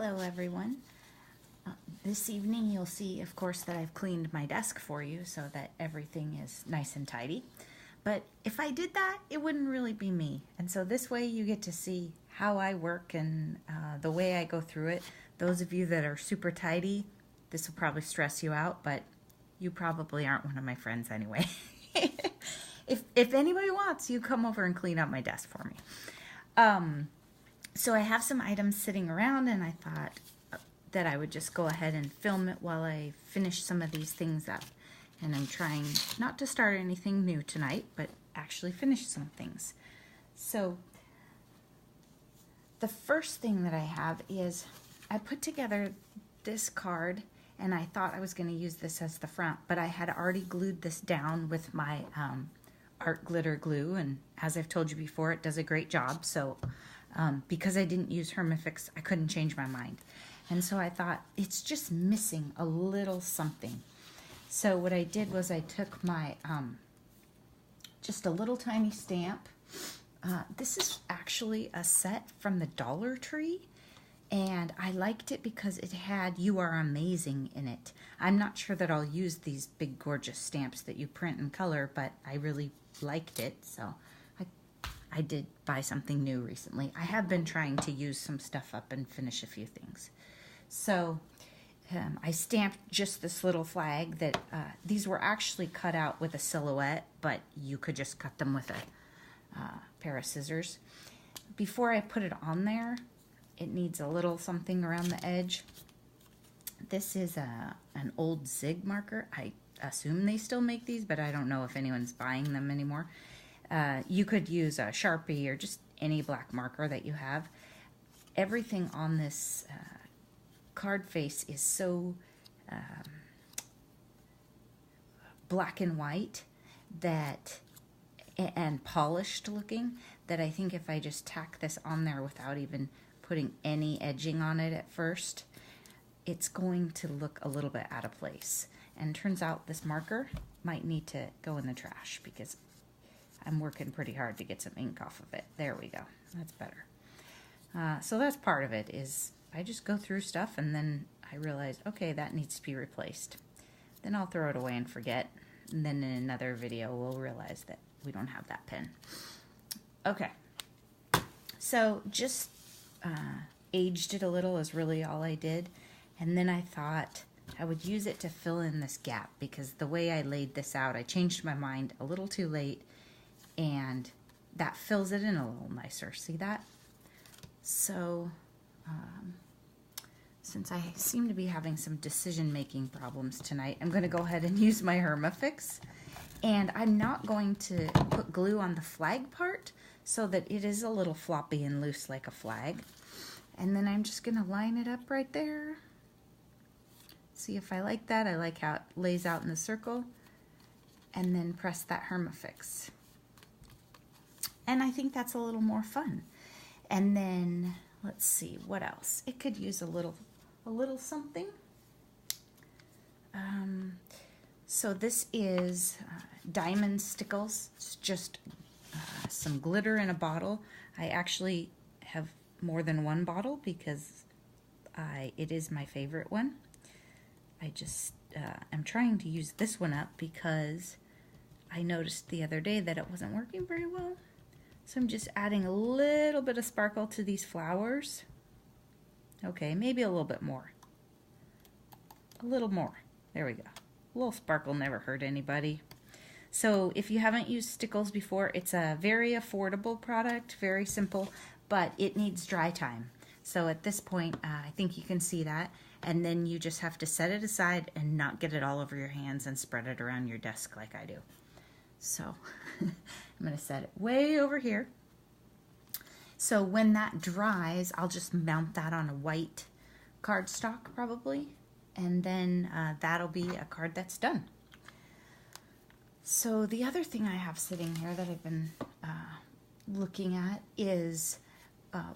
Hello everyone. This evening you'll see, of course, that I've cleaned my desk for you so that everything is nice and tidy. But if I did that, it wouldn't really be me. And so this way you get to see how I work and the way I go through it. Those of you that are super tidy, this will probably stress you out, but you probably aren't one of my friends anyway. If anybody wants, you come over and clean up my desk for me. So I have some items sitting around, and I thought that I would just go ahead and film it while I finish some of these things up. And I'm trying not to start anything new tonight, but actually finish some things. So the first thing that I have is I put together this card, and I thought I was going to use this as the front, but I had already glued this down with my art glitter glue, and as I've told you before, it does a great job. So because I didn't use Hermafix, I couldn't change my mind. And so I thought, it's just missing a little something. So what I did was I took my, just a little tiny stamp. This is actually a set from the Dollar Tree, and I liked it because it had "You Are Amazing" in it. I'm not sure that I'll use these big gorgeous stamps that you print in color, but I really liked it, so I did buy something new recently. I have been trying to use some stuff up and finish a few things. So I stamped just this little flag that these were actually cut out with a silhouette, but you could just cut them with a pair of scissors. Before I put it on there, it needs a little something around the edge. This is an old Zig marker. I assume they still make these, but I don't know if anyone's buying them anymore. You could use a Sharpie or just any black marker that you have. Everything on this card face is so black and white that and polished looking that I think if I just tack this on there without even putting any edging on it at first, it's going to look a little bit out of place. And turns out this marker might need to go in the trash because I'm working pretty hard to get some ink off of it. There we go. That's better. So that's part of it, is I just go through stuff and then I realize, okay, that needs to be replaced. Then I'll throw it away and forget. And then in another video, we'll realize that we don't have that pen. Okay. So just aged it a little is really all I did. And then I thought I would use it to fill in this gap because the way I laid this out, I changed my mind a little too late, and that fills it in a little nicer. See that? So since I seem to be having some decision-making problems tonight, I'm going to go ahead and use my Hermafix. And I'm not going to put glue on the flag part so that it is a little floppy and loose like a flag. And then I'm just going to line it up right there. See if I like that. I like how it lays out in the circle. And then press that Hermafix. And I think that's a little more fun. And then let's see what else. It could use a little something. So this is Diamond Stickles. It's just some glitter in a bottle. I actually have more than one bottle because it is my favorite one. I just am trying to use this one up because I noticed the other day that it wasn't working very well. So I'm just adding a little bit of sparkle to these flowers. Okay, maybe a little bit more. A little more. There we go. A little sparkle never hurt anybody. So if you haven't used Stickles before, it's a very affordable product, very simple, but it needs dry time. So at this point, I think you can see that. And then you just have to set it aside and not get it all over your hands and spread it around your desk like I do. So I'm going to set it way over here. So when that dries, I'll just mount that on a white cardstock probably. And then that'll be a card that's done. So the other thing I have sitting here that I've been looking at is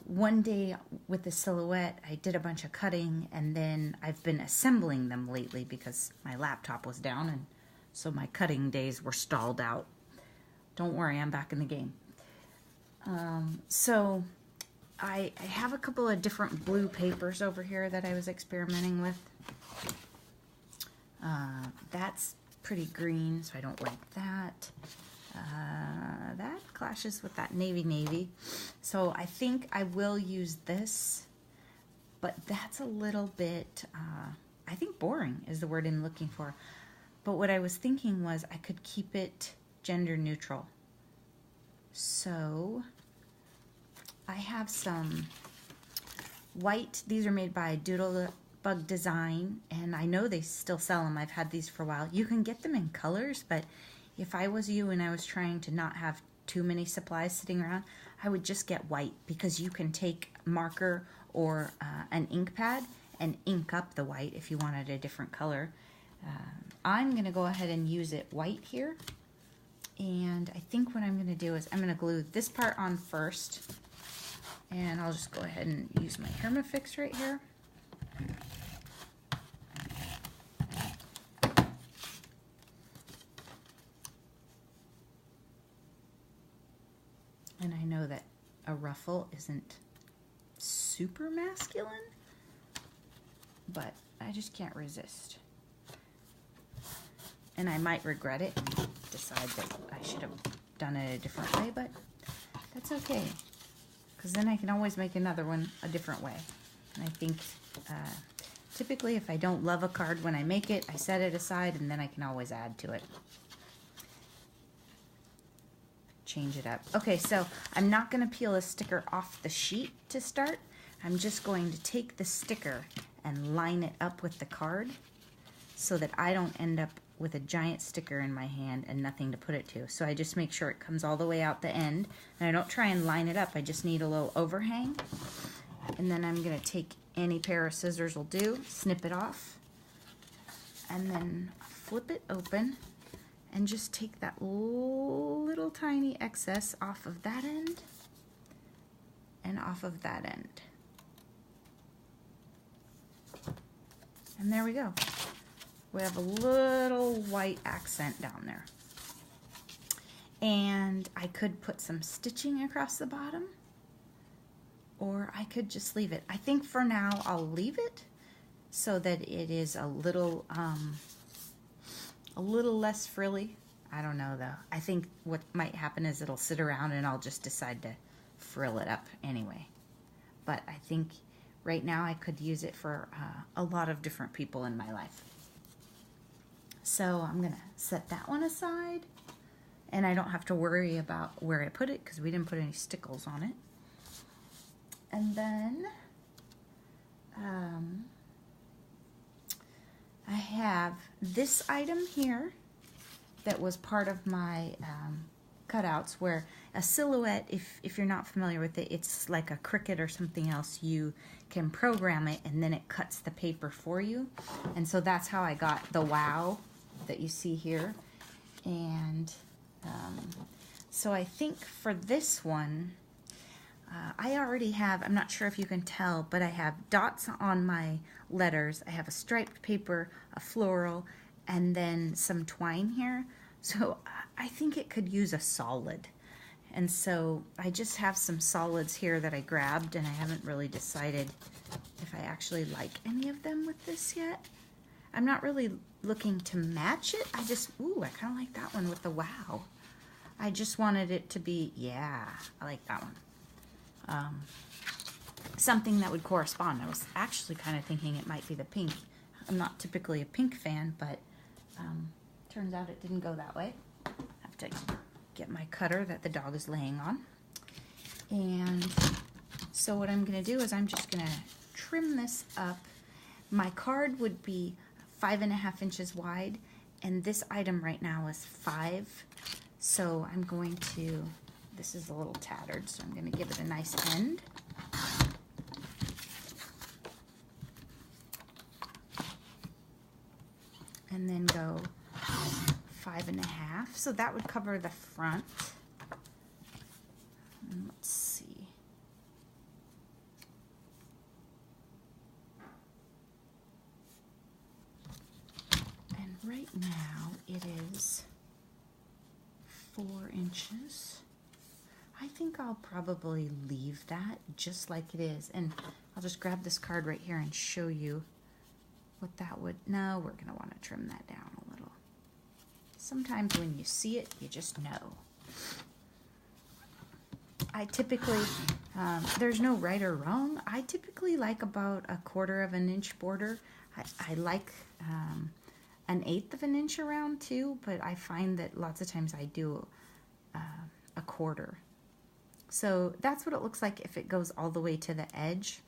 one day with the silhouette, I did a bunch of cutting, and then I've been assembling them lately because my laptop was down, and so my cutting days were stalled out. Don't worry, I'm back in the game. So I have a couple of different blue papers over here that I was experimenting with. That's pretty green, so I don't like that. That clashes with that navy. So I think I will use this, but that's a little bit, I think boring is the word I'm looking for. But what I was thinking was I could keep it gender neutral. So I have some white, these are made by Doodlebug Design, and I know they still sell them. I've had these for a while. You can get them in colors, but if I was you and I was trying to not have too many supplies sitting around, I would just get white, because you can take marker or an ink pad and ink up the white if you wanted a different color. I'm going to go ahead and use it white here. And I think what I'm going to do is I'm going to glue this part on first. And I'll just go ahead and use my Hermafix right here. And I know that a ruffle isn't super masculine, but I just can't resist. And I might regret it and decide that I should have done it a different way, but that's okay. Because then I can always make another one a different way. And I think typically if I don't love a card when I make it, I set it aside and then I can always add to it. Change it up. Okay, so I'm not going to peel a sticker off the sheet to start. I'm just going to take the sticker and line it up with the card so that I don't end up with a giant sticker in my hand and nothing to put it to. So I just make sure it comes all the way out the end, and I don't try and line it up. I just need a little overhang. And then I'm going to take any pair of scissors will do, snip it off, and then flip it open and just take that little tiny excess off of that end and off of that end. And there we go. We have a little white accent down there. And I could put some stitching across the bottom, or I could just leave it. I think for now I'll leave it so that it is a little less frilly. I don't know though. I think what might happen is it'll sit around and I'll just decide to frill it up anyway. But I think right now I could use it for a lot of different people in my life. So I'm going to set that one aside, and I don't have to worry about where I put it because we didn't put any stickles on it. And then I have this item here that was part of my cutouts, where a silhouette, if you're not familiar with it, it's like a Cricut or something else. You can program it and then it cuts the paper for you. And so that's how I got the wow that you see here. And so I think for this one, I already have, I'm not sure if you can tell, but I have dots on my letters. I have a striped paper, a floral, and then some twine here. So I think it could use a solid. And so I just have some solids here that I grabbed, and I haven't really decided if I actually like any of them with this yet. I'm not really looking to match it. I just, ooh, I kind of like that one with the wow. I just wanted it to be, yeah, I like that one. Something that would correspond. I was actually kind of thinking it might be the pink. I'm not typically a pink fan, but turns out it didn't go that way. I have to get my cutter that the dog is laying on. And so what I'm going to do is I'm just going to trim this up. My card would be 5.5 inches wide, and this item right now is 5. So I'm going to, this is a little tattered, so I'm going to give it a nice end. And then go 5.5. So that would cover the front. And let's see. And right now it is 4 inches. I think I'll probably leave that just like it is. And I'll just grab this card right here and show you what that would, no, we're gonna wanna trim that down a little. Sometimes when you see it, you just know. I typically, there's no right or wrong. I typically like about 1/4 of an inch border. I like 1/8 of an inch around too, but I find that lots of times I do 1/4. So that's what it looks like if it goes all the way to the edge.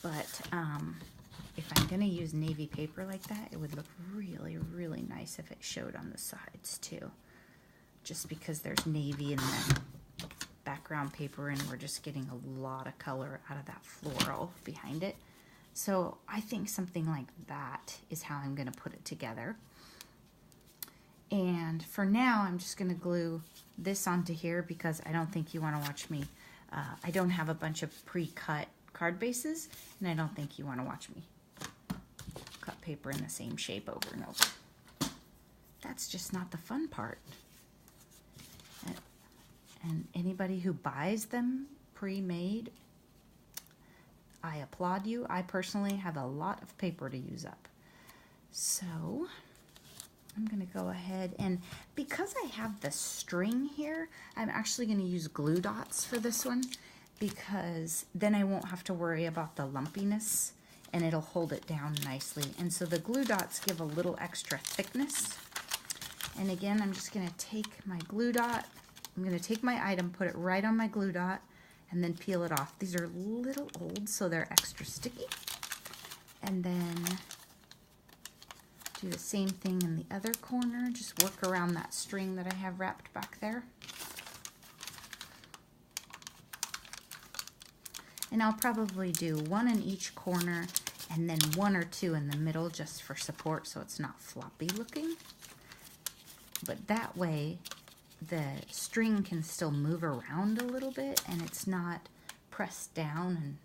But if I'm going to use navy paper like that, it would look really, really nice if it showed on the sides too. Just because there's navy in the background paper and we're just getting a lot of color out of that floral behind it. So I think something like that is how I'm going to put it together. And for now, I'm just going to glue this onto here because I don't think you want to watch me. I don't have a bunch of pre-cut card bases, and I don't think you want to watch me cut paper in the same shape over and over. That's just not the fun part. And anybody who buys them pre-made, I applaud you. I personally have a lot of paper to use up. So I'm going to go ahead and because I have the string here, I'm actually going to use glue dots for this one because then I won't have to worry about the lumpiness and it'll hold it down nicely. And so the glue dots give a little extra thickness. And again, I'm just going to take my glue dot, I'm going to take my item, put it right on my glue dot, and then peel it off. These are a little old, so they're extra sticky. And then do the same thing in the other corner. Just work around that string that I have wrapped back there. And I'll probably do one in each corner and then 1 or 2 in the middle just for support so it's not floppy looking. But that way the string can still move around a little bit and it's not pressed down and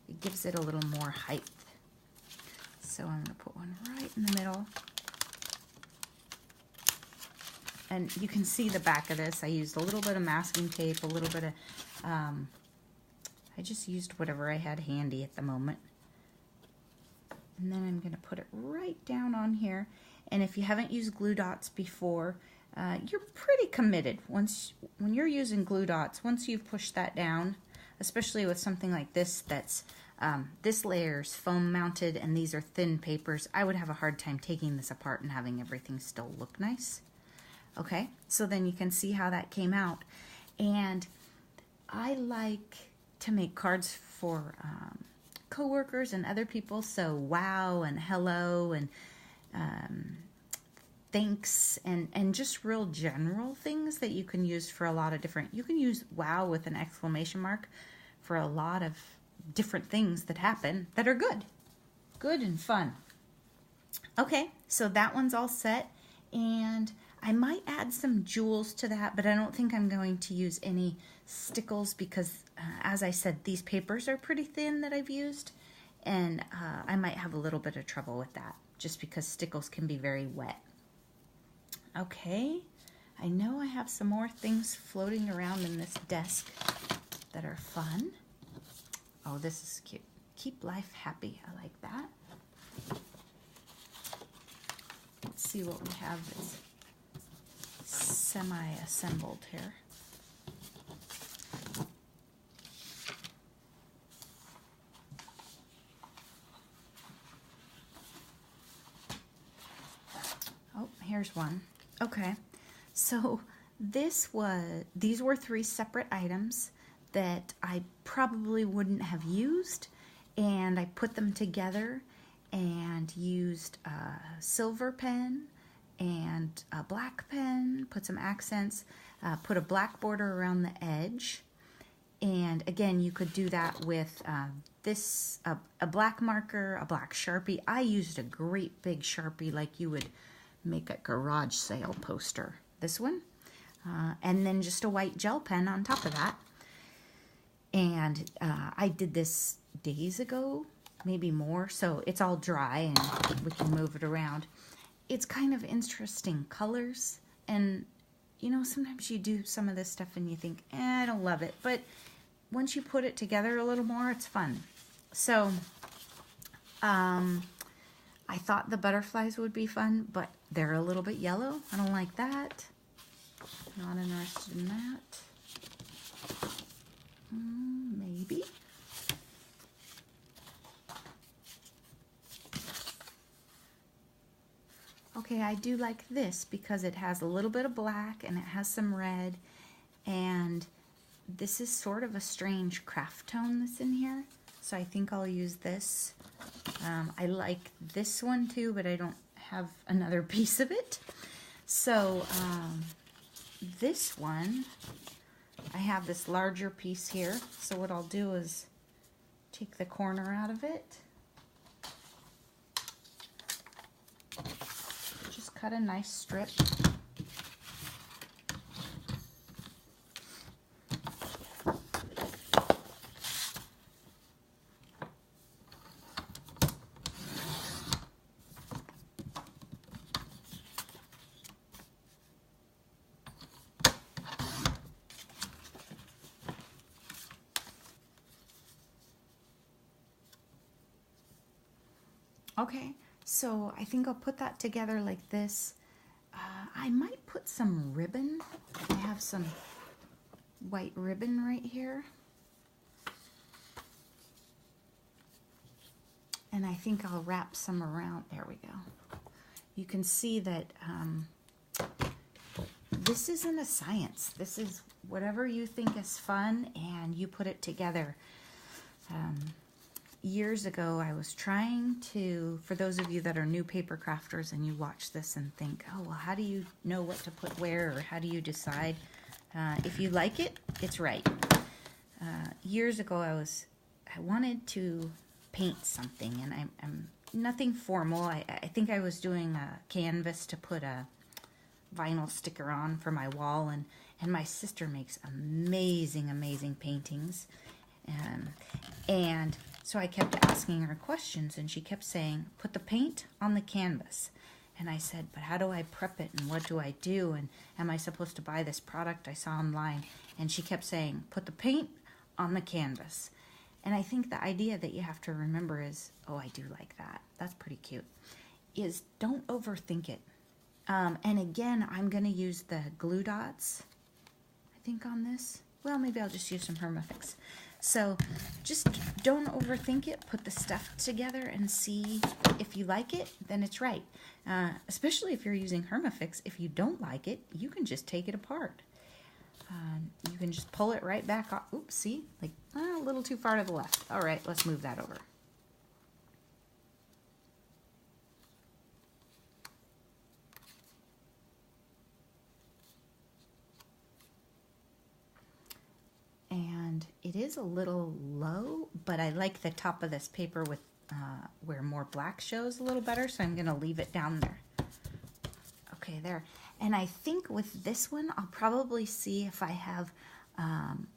it gives it a little more height. So I'm going to put one right in the middle. And you can see the back of this. I used a little bit of masking tape, a little bit of, I just used whatever I had handy at the moment. And then I'm going to put it right down on here. And if you haven't used glue dots before, you're pretty committed. When you're using glue dots, once you've pushed that down, especially with something like this that's this layer's foam mounted and these are thin papers, I would have a hard time taking this apart and having everything still look nice. Okay, so then you can see how that came out. And I like to make cards for coworkers and other people, so wow and hello and thanks and just real general things that you can use for a lot of different, you can use wow with an exclamation mark for a lot of different things that happen that are good and fun. Okay, so that one's all set, and I might add some jewels to that, but I don't think I'm going to use any stickles because as I said, these papers are pretty thin that I've used, and I might have a little bit of trouble with that just because stickles can be very wet. Okay, I know I have some more things floating around in this desk that are fun. Oh, this is cute. Keep life happy. I like that. Let's see what we have that's semi-assembled here. Oh, here's one. Okay, so these were 3 separate items that I probably wouldn't have used, and I put them together and used a silver pen and a black pen, put some accents, put a black border around the edge. And again, you could do that with a black marker, a black Sharpie. I used a great big Sharpie like you would make a garage sale poster. This one. And then just a white gel pen on top of that. And I did this days ago, maybe more, so it's all dry and we can move it around. It's kind of interesting colors, and you know, sometimes you do some of this stuff and you think, I don't love it. But once you put it together a little more, it's fun. So I thought the butterflies would be fun, but they're a little bit yellow. I don't like that. Not interested in that. Maybe. Okay, I do like this because it has a little bit of black and it has some red, and this is sort of a strange craft tone that's in here, so I think I'll use this. I like this one too, but I don't have another piece of it. So this one, I have this larger piece here, so what I'll do is take the corner out of it. Just cut a nice strip. Okay, so I think I'll put that together like this. I might put some ribbon. I have some white ribbon right here. And I think I'll wrap some around. There we go. You can see that this isn't a science. This is whatever you think is fun and you put it together. Years ago, I was trying to, for those of you that are new paper crafters and you watch this and think, oh, well, how do you know what to put where, or how do you decide? If you like it, it's right. Years ago, I wanted to paint something, and I'm nothing formal. I think I was doing a canvas to put a vinyl sticker on for my wall, and my sister makes amazing paintings. And so I kept asking her questions, and she kept saying, put the paint on the canvas. And I said, but how do I prep it, and what do I do, and am I supposed to buy this product I saw online? And she kept saying, put the paint on the canvas. And I think the idea that you have to remember is, oh, I do like that. That's pretty cute. Is don't overthink it. And again, I'm going to use the glue dots, I think, on this. Well, maybe I'll just use some Hermafix. So just don't overthink it. Put the stuff together and see if you like it, then it's right. Especially if you're using Hermafix. If you don't like it, you can just take it apart. You can just pull it right back off. Oops, see? Like a little too far to the left. All right, let's move that over. And it is a little low, but I like the top of this paper with where more black shows a little better, so I'm going to leave it down there. Okay, there. And I think with this one, I'll probably see if I have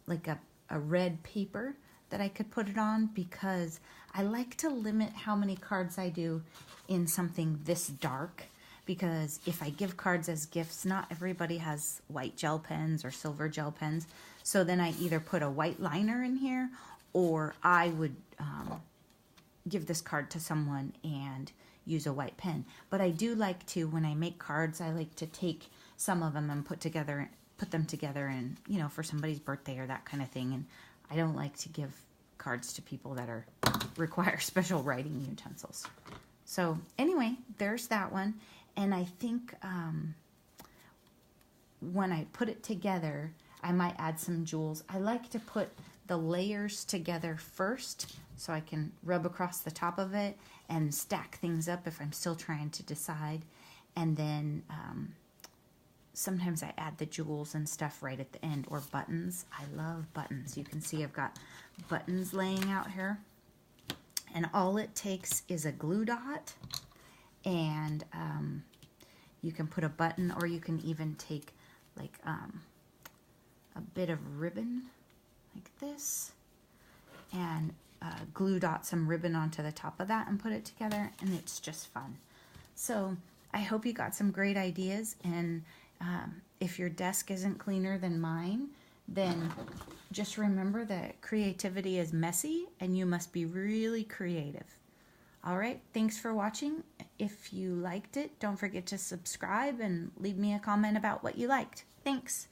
like a red paper that I could put it on, because I like to limit how many cards I do in something this dark, because if I give cards as gifts, not everybody has white gel pens or silver gel pens. So then I either put a white liner in here, or I would give this card to someone and use a white pen. But I do like to, when I make cards, I like to take some of them and put them together and, you know, for somebody's birthday or that kind of thing. And I don't like to give cards to people that require special writing utensils. So anyway, there's that one. And I think when I put it together, I might add some jewels. I like to put the layers together first so I can rub across the top of it and stack things up if I'm still trying to decide. And then sometimes I add the jewels and stuff right at the end, or buttons. I love buttons. You can see I've got buttons laying out here. And all it takes is a glue dot, and you can put a button, or you can even take like a bit of ribbon like this and glue dot some ribbon onto the top of that and put it together, and it's just fun. So I hope you got some great ideas, and If your desk isn't cleaner than mine, then just remember that creativity is messy and you must be really creative. All right, thanks for watching. If you liked it, don't forget to subscribe and leave me a comment about what you liked. Thanks.